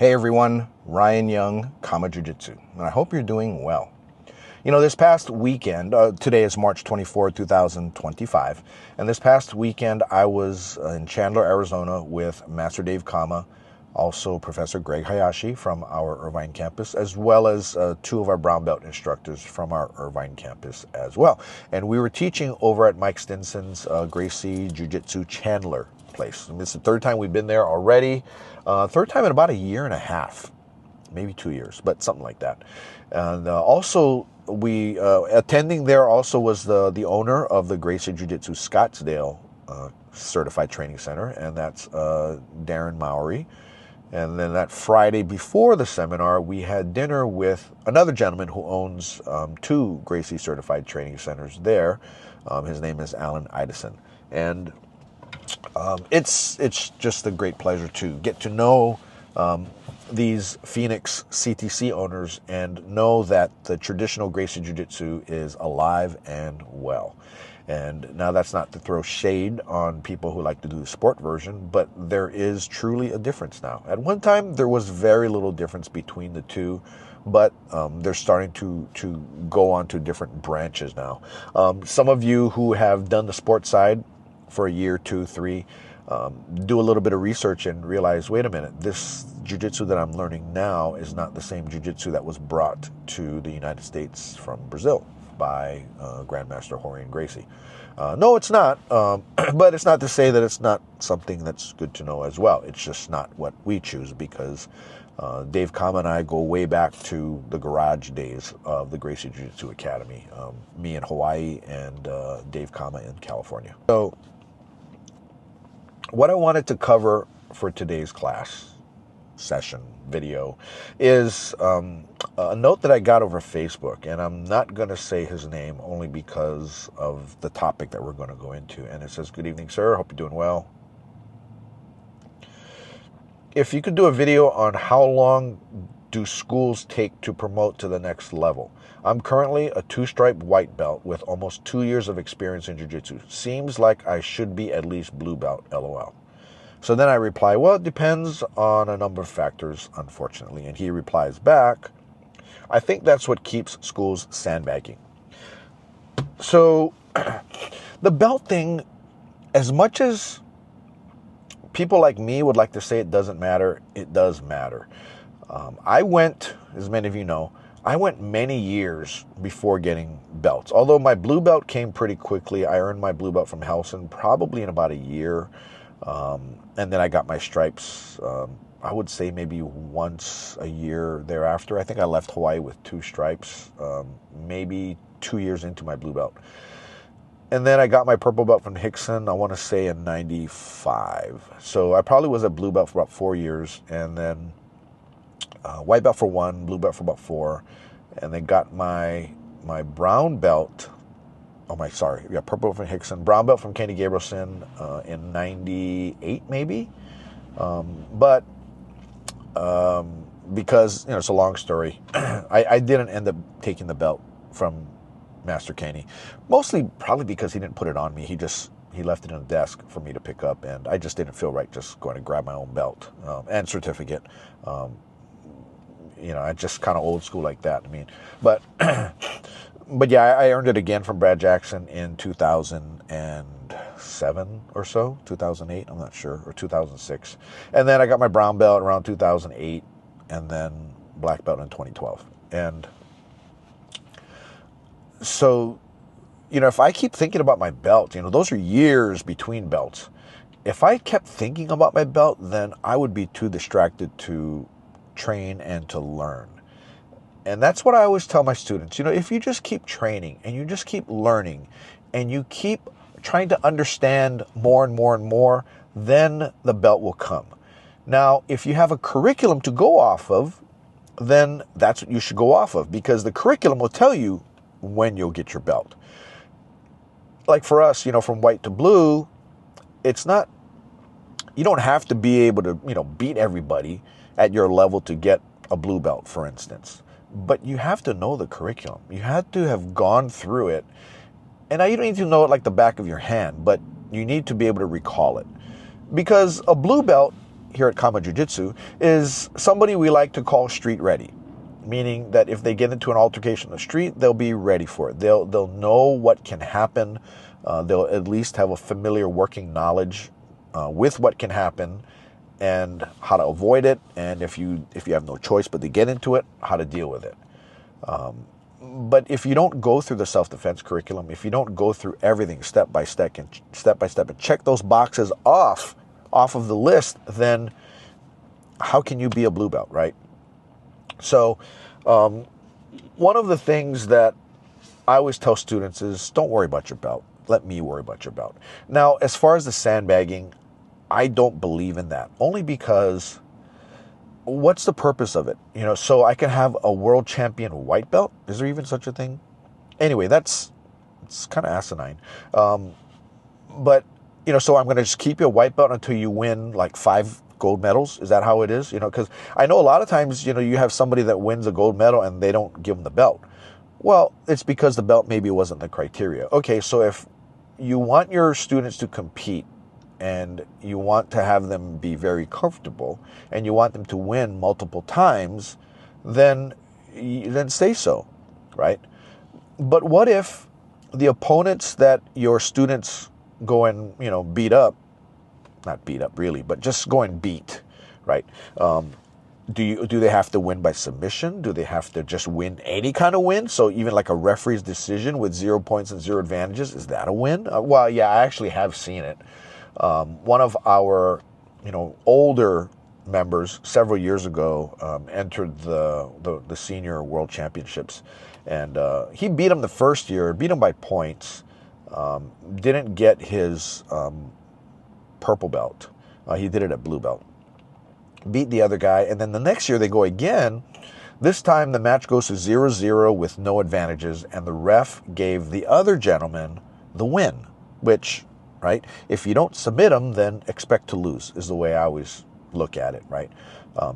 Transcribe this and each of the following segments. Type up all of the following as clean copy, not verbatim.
Hey everyone, Ryan Young, KAATARO Jiu-Jitsu, and I hope you're doing well. You know, this past weekend, today is March 24, 2025, and this past weekend I was in Chandler, Arizona with Master Dave Kama, also Professor Greg Hayashi from our Irvine campus, as well as two of our brown belt instructors from our Irvine campus as well. And we were teaching over at Mike Stinson's Gracie Jiu-Jitsu Chandler place. And it's the third time we've been there already. Third time in about a year and a half, maybe 2 years, but something like that. And also, we attending there also was the owner of the Gracie Jiu-Jitsu Scottsdale Certified Training Center, and that's Darren Mowry. And then that Friday before the seminar, we had dinner with another gentleman who owns two Gracie Certified Training Centers there. His name is Alan Idison. And it's just a great pleasure to get to know these Phoenix CTC owners and know that the traditional Gracie Jiu-Jitsu is alive and well. And now that's not to throw shade on people who like to do the sport version, but there is truly a difference now. At one time, there was very little difference between the two, but they're starting to go on to different branches now. Some of you who have done the sports side for a year, 2, 3, do a little bit of research and realize, wait a minute, this jiu-jitsu that I'm learning now is not the same jiu-jitsu that was brought to the United States from Brazil by Grandmaster Rorion Gracie. No, it's not, but it's not to say that it's not something that's good to know as well. It's just not what we choose because Dave Kama and I go way back to the garage days of the Gracie Jiu-Jitsu Academy, me in Hawaii and Dave Kama in California. So what I wanted to cover for today's class session video is a note that I got over Facebook, and I'm not going to say his name only because of the topic that we're going to go into. And it says, "Good evening, sir. Hope you're doing well. If you could do a video on how long do schools take to promote to the next level? I'm currently a 2-stripe white belt with almost 2 years of experience in jiu-jitsu. Seems like I should be at least blue belt, LOL. So then I reply, well, it depends on a number of factors, unfortunately. And he replies back, I think that's what keeps schools sandbagging. So the belt thing, as much as people like me would like to say it doesn't matter, it does matter. I went, as many of you know, I went many years before getting belts. Although my blue belt came pretty quickly. I earned my blue belt from Helson probably in about a year. And then I got my stripes, I would say maybe once a year thereafter. I think I left Hawaii with 2 stripes, maybe 2 years into my blue belt. And then I got my purple belt from Hickson, I want to say in 95. So I probably was a blue belt for about 4 years, and then white belt for 1, blue belt for about 4, and then got my brown belt. Purple belt from Hickson, brown belt from Kenny Gabrielson in 98 maybe. But because, it's a long story, I didn't end up taking the belt from Master Kenny. Mostly probably because he didn't put it on me. He left it on the desk for me to pick up, and I just didn't feel right just going to grab my own belt and certificate. I just kind of old school like that. But yeah, I earned it again from Brad Jackson in 2007 or so, 2008, I'm not sure, or 2006. And then I got my brown belt around 2008, and then black belt in 2012. And so, if I keep thinking about my belt, those are years between belts. If I kept thinking about my belt, then I would be too distracted to train and to learn. And that's what I always tell my students. If you just keep training and you just keep learning and you keep trying to understand more and more and more, then the belt will come. Now, if you have a curriculum to go off of, then that's what you should go off of, because the curriculum will tell you when you'll get your belt. Like for us, from white to blue, it's not, you don't have to be able to, beat everybody at your level to get a blue belt, for instance. But you have to know the curriculum. You have to have gone through it. And you don't need to know it like the back of your hand, but you need to be able to recall it. Because a blue belt here at Kama Jiu-Jitsu is somebody we like to call street ready, meaning that if they get into an altercation in the street, they'll be ready for it. They'll know what can happen. They'll at least have a familiar working knowledge with what can happen and how to avoid it, and if you have no choice but to get into it, how to deal with it. But if you don't go through the self-defense curriculum, if you don't go through everything step by step and check those boxes off of the list, then how can you be a blue belt, right? So one of the things that I always tell students is don't worry about your belt. Let me worry about your belt. Now, as far as the sandbagging, I don't believe in that, only because what's the purpose of it? So I can have a world champion white belt? Is there even such a thing? Anyway, it's kind of asinine. But, so I'm going to just keep you a white belt until you win like 5 gold medals. Is that how it is? Because I know a lot of times, you have somebody that wins a gold medal and they don't give them the belt. Well, it's because the belt maybe wasn't the criteria. Okay, so if you want your students to compete and you want to have them be very comfortable and you want them to win multiple times, then say so, right? But what if the opponents that your students go and, beat up, not beat up really, but just go and beat, right? Do they have to win by submission? Do they have to just win any kind of win? So even like a referee's decision with 0 points and 0 advantages, is that a win? Well, yeah, I actually have seen it. One of our, older members several years ago entered the senior world championships, and he beat him the first year, beat him by points, didn't get his purple belt. He did it at blue belt. Beat the other guy, and then the next year they go again. This time the match goes to 0-0 with no advantages, and the ref gave the other gentleman the win, which, right, if you don't submit them, then expect to lose, is the way I always look at it, right?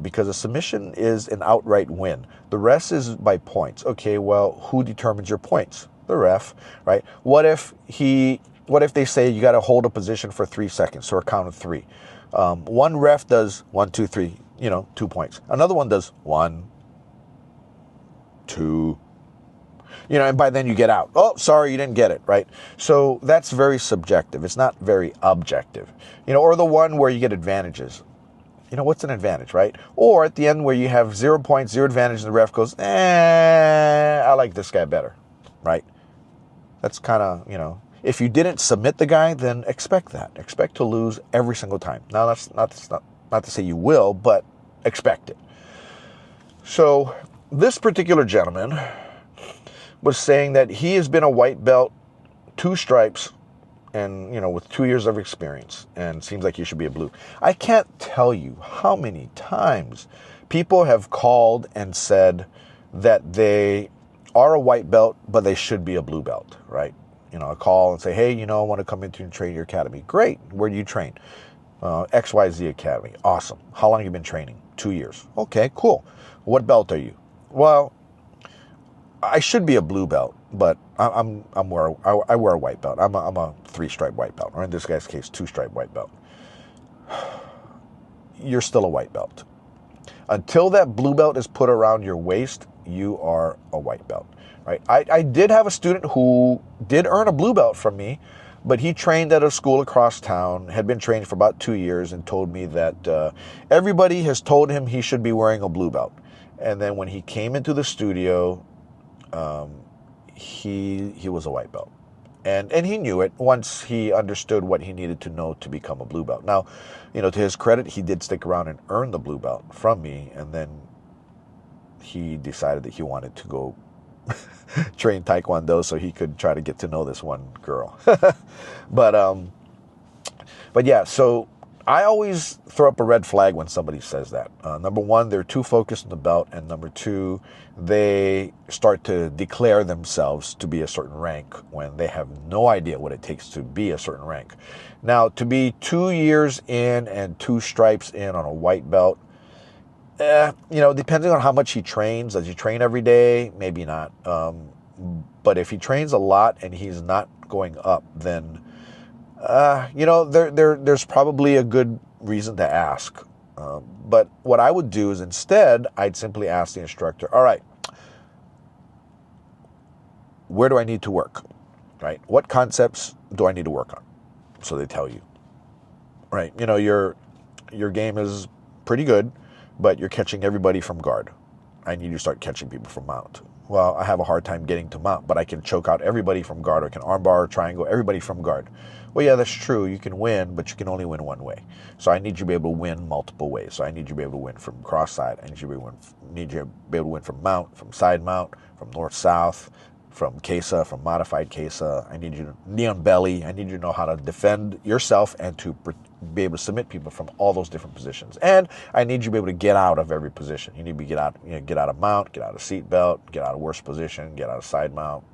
Because a submission is an outright win. The rest is by points. Okay, well, who determines your points? The ref, right? What if they say you got to hold a position for 3 seconds, or a count of 3? One ref does 1, 2, 3, 2 points. Another one does 1, 2, and by then you get out. Oh, sorry, you didn't get it, right? So that's very subjective. It's not very objective. Or the one where you get advantages. What's an advantage, right? Or at the end where you have 0 points, 0 advantage, and the ref goes, I like this guy better, right? That's kind of, if you didn't submit the guy, then expect that. Expect to lose every single time. Now, that's not to say you will, but expect it. So this particular gentleman was saying that he has been a white belt, 2 stripes, and, with 2 years of experience, and seems like he should be a blue. I can't tell you how many times people have called and said that they are a white belt, but they should be a blue belt, right? I call and say, hey, I want to come into and train your academy. Great. Where do you train? XYZ Academy. Awesome. How long have you been training? 2 years. Okay, cool. What belt are you? Well, I should be a blue belt, but I wear a white belt. I'm a 3-stripe white belt, or in this guy's case, 2-stripe white belt. You're still a white belt. Until that blue belt is put around your waist, you are a white belt, right? I did have a student who did earn a blue belt from me, but he trained at a school across town, had been trained for about 2 years, and told me that everybody has told him he should be wearing a blue belt. And then when he came into the studio, he was a white belt. And he knew it once he understood what he needed to know to become a blue belt. Now, to his credit, he did stick around and earn the blue belt from me, and then he decided that he wanted to go train Taekwondo so he could try to get to know this one girl. But yeah, so I always throw up a red flag when somebody says that. Number one, they're too focused on the belt, and number two, they start to declare themselves to be a certain rank when they have no idea what it takes to be a certain rank. Now, to be 2 years in and 2 stripes in on a white belt, depending on how much he trains. Does he train every day? Maybe not. But if he trains a lot and he's not going up, then, there's probably a good reason to ask. But what I would do is instead, I'd simply ask the instructor, all right, where do I need to work, right? What concepts do I need to work on? So they tell you, right? You know, your game is pretty good, but you're catching everybody from guard. I need you to start catching people from mount. Well, I have a hard time getting to mount, but I can choke out everybody from guard, or I can armbar, triangle, everybody from guard. Well, yeah, that's true. You can win, but you can only win one way. So I need you to be able to win multiple ways. So I need you to be able to win from cross side. I need you to be able to win from mount, from side mount, from north-south, from KAATARO, from modified KAATARO. I need you to knee on belly. I need you to know how to defend yourself and to be able to submit people from all those different positions. And I need you to be able to get out of every position. You need to get out of mount, get out of seat belt, get out of worst position, get out of side mount,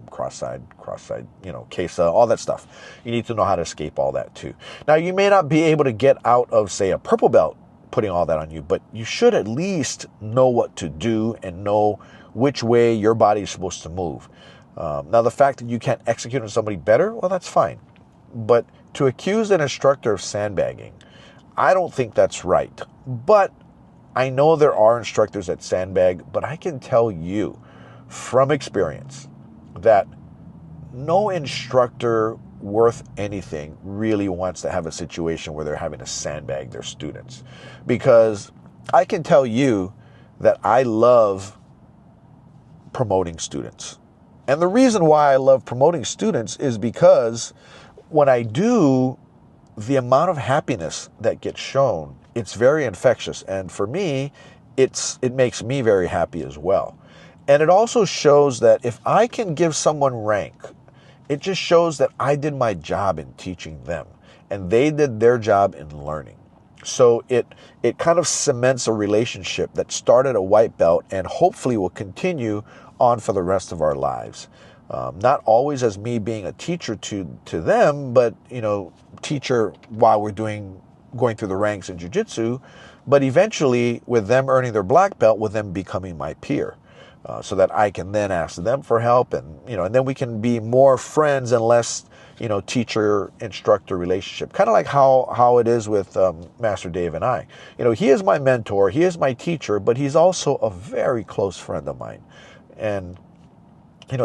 cross side, KAATARO, all that stuff. You need to know how to escape all that too. Now, you may not be able to get out of, say, a purple belt putting all that on you, but you should at least know what to do and know which way your body is supposed to move. Now, the fact that you can't execute on somebody better, well, that's fine. But to accuse an instructor of sandbagging, I don't think that's right. But I know there are instructors that sandbag, but I can tell you from experience that no instructor worth anything really wants to have a situation where they're having to sandbag their students. Because I can tell you that I love promoting students. And the reason why I love promoting students is because when I do, the amount of happiness that gets shown, it's very infectious. And for me, it makes me very happy as well. And it also shows that if I can give someone rank, it just shows that I did my job in teaching them and they did their job in learning. So it kind of cements a relationship that started a white belt and hopefully will continue on for the rest of our lives. Not always as me being a teacher to them, but, you know, teacher while we're going through the ranks in Jiu-Jitsu, but eventually with them earning their black belt, with them becoming my peer. So that I can then ask them for help, and and then we can be more friends and less, teacher-instructor relationship. Kind of like how it is with Master Dave and I. He is my mentor, he is my teacher, but he's also a very close friend of mine, and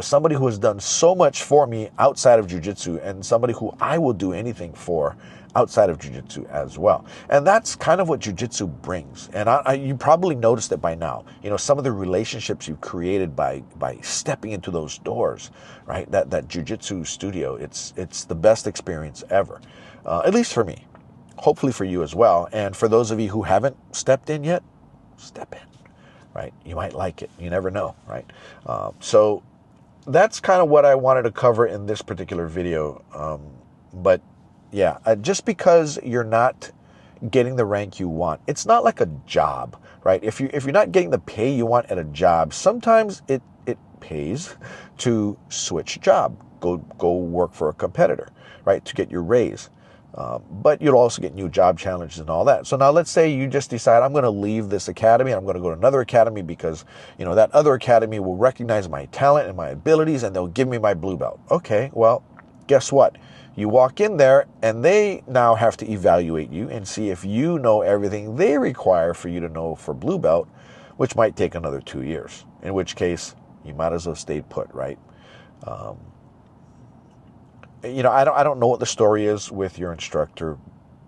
somebody who has done so much for me outside of Jiu-Jitsu, and somebody who I will do anything for outside of Jiu-Jitsu as well. And that's kind of what Jiu-Jitsu brings. And you probably noticed it by now. Some of the relationships you've created by stepping into those doors, right? That Jiu-Jitsu studio, it's the best experience ever, at least for me. Hopefully for you as well. And for those of you who haven't stepped in yet, step in, right? You might like it. You never know, right? So that's kind of what I wanted to cover in this particular video. But yeah, just because you're not getting the rank you want, it's not like a job, right? If you're not getting the pay you want at a job, sometimes it pays to switch job, go work for a competitor, right, to get your raise. But you'll also get new job challenges and all that. So now let's say you just decide, I'm going to leave this academy, I'm going to go to another academy because, that other academy will recognize my talent and my abilities and they'll give me my blue belt. Okay, well, guess what? You walk in there and they now have to evaluate you and see if you know everything they require for you to know for blue belt, which might take another 2 years, in which case you might as well stay put, right? I don't know what the story is with your instructor,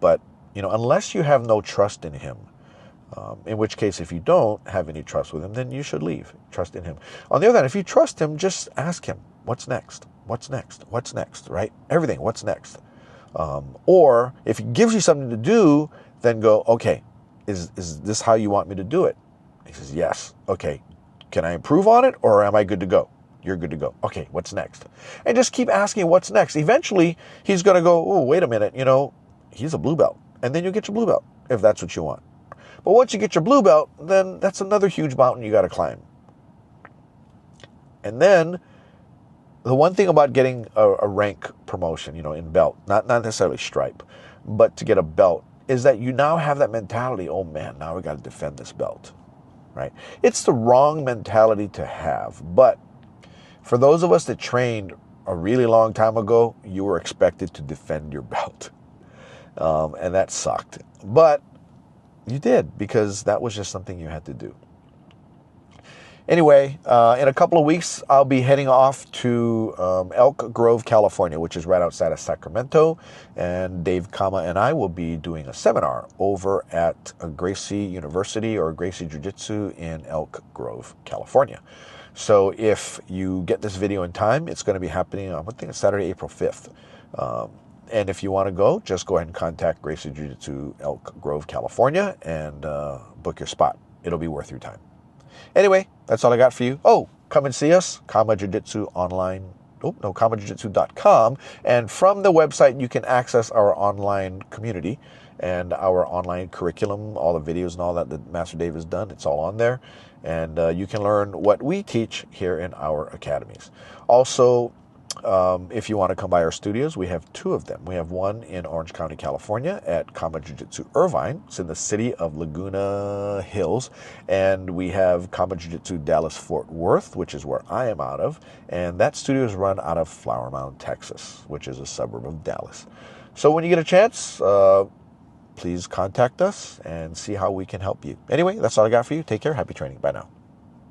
but, unless you have no trust in him, in which case, if you don't have any trust with him, then you should leave. Trust in him. On the other hand, if you trust him, just ask him, what's next? What's next? What's next, right? Everything, what's next? Or if he gives you something to do, then go, okay, is this how you want me to do it? He says, yes. Okay, can I improve on it or am I good to go? You're good to go. Okay, what's next? And just keep asking what's next. Eventually, he's going to go, oh, wait a minute, he's a blue belt. And then you get your blue belt if that's what you want. But once you get your blue belt, then that's another huge mountain you got to climb. And then the one thing about getting a rank promotion, in belt, not necessarily stripe, but to get a belt, is that you now have that mentality, oh man, now we got to defend this belt, right? It's the wrong mentality to have, but for those of us that trained a really long time ago, you were expected to defend your belt. And that sucked. But You did, because that was just something you had to do. Anyway, in a couple of weeks, I'll be heading off to Elk Grove, California, which is right outside of Sacramento. And Dave Kama and I will be doing a seminar over at Gracie University or Gracie Jiu-Jitsu in Elk Grove, California. So if you get this video in time, it's going to be happening on, I think it's Saturday, April 5th. And if you want to go, just go ahead and contact Gracie Jiu-Jitsu Elk Grove, California, and book your spot. It'll be worth your time. Anyway, that's all I got for you. Oh, come and see us, Kama Jiu-Jitsu online. Oh, no, KamaJiu-Jitsu.com. And from the website, you can access our online community and our online curriculum, all the videos and all that Master Dave has done. It's all on there. And you can learn what we teach here in our academies. Also, if you want to come by our studios, we have two of them. We have one in Orange County, California at Kama Jiu-Jitsu Irvine. It's in the city of Laguna Hills. And we have Kama Jiu-Jitsu Dallas Fort Worth, which is where I am out of. And that studio is run out of Flower Mound, Texas, which is a suburb of Dallas. So when you get a chance, please contact us and see how we can help you. Anyway, that's all I got for you. Take care. Happy training. Bye now.